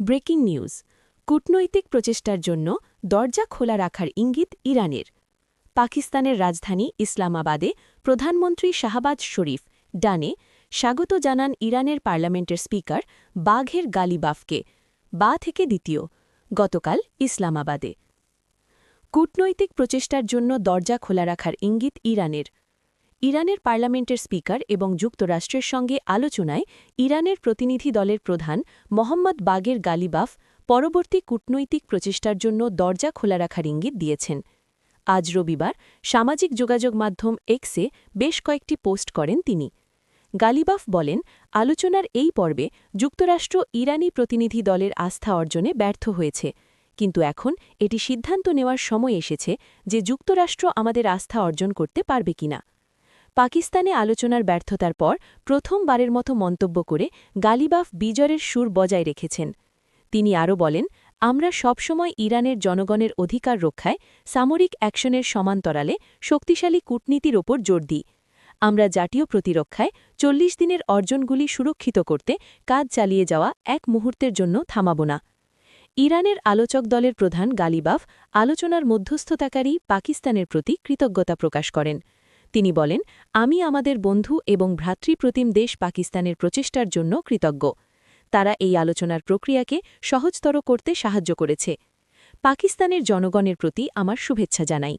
Breaking news কূটনৈতিক প্রচেষ্টার জন্য দরজা খোলা রাখার ইঙ্গিত ইরানের। পাকিস্তানের রাজধানী ইসলামাবাদে প্রধানমন্ত্রী শাহবাজ শরীফ ডানে স্বাগত জানান ইরানের পার্লামেন্টের স্পিকার বাঘের গালিবাফকে বা থেকে দ্বিতীয় গতকাল ইসলামাবাদে। কূটনৈতিক প্রচেষ্টার জন্য দরজা খোলা রাখার ইঙ্গিত ইরানের। ইরানের পার্লামেন্টের স্পিকার এবং যুক্তরাষ্ট্রের সঙ্গে আলোচনায় ইরানের প্রতিনিধি দলের প্রধান মোহাম্মদ বাগের গালিবাফ পরবর্তী কূটনৈতিক প্রচেষ্টার জন্য দরজা খোলা রাখার ইঙ্গিত দিয়েছেন। আজ রবিবার সামাজিক যোগাযোগ মাধ্যম এক্সে বেশ কয়েকটি পোস্ট করেন তিনি। গালিবাফ বলেন, আলোচনার এই পর্বে যুক্তরাষ্ট্র ইরানি প্রতিনিধি দলের আস্থা অর্জনে ব্যর্থ হয়েছে, কিন্তু এখন এটি সিদ্ধান্ত নেওয়ার সময় এসেছে যে যুক্তরাষ্ট্র আমাদের আস্থা অর্জন করতে পারবে কিনা। পাকিস্তানে আলোচনার ব্যর্থতার পর প্রথমবারের মতো মন্তব্য করে গালিবাফ বিজয়ের সুর বজায় রেখেছেন। তিনি আরও বলেন, আমরা সবসময় ইরানের জনগণের অধিকার রক্ষায় সামরিক অ্যাকশনের সমান্তরালে শক্তিশালী কূটনীতির ওপর জোর দিই। আমরা জাতীয় প্রতিরক্ষায় ৪০ দিনের অর্জনগুলি সুরক্ষিত করতে কাজ চালিয়ে যাওয়া এক মুহূর্তের জন্য থামাব না। ইরানের আলোচক দলের প্রধান গালিবাফ আলোচনার মধ্যস্থতাকারী পাকিস্তানের প্রতি কৃতজ্ঞতা প্রকাশ করেন। তিনি বলেন, আমি আমাদের বন্ধু এবং ভ্রাতৃপ্রতিম দেশ পাকিস্তানের প্রচেষ্টার জন্য কৃতজ্ঞ। তারা এই আলোচনার প্রক্রিয়াকে সহজতর করতে সাহায্য করেছে। পাকিস্তানের জনগণের প্রতি আমার শুভেচ্ছা জানাই।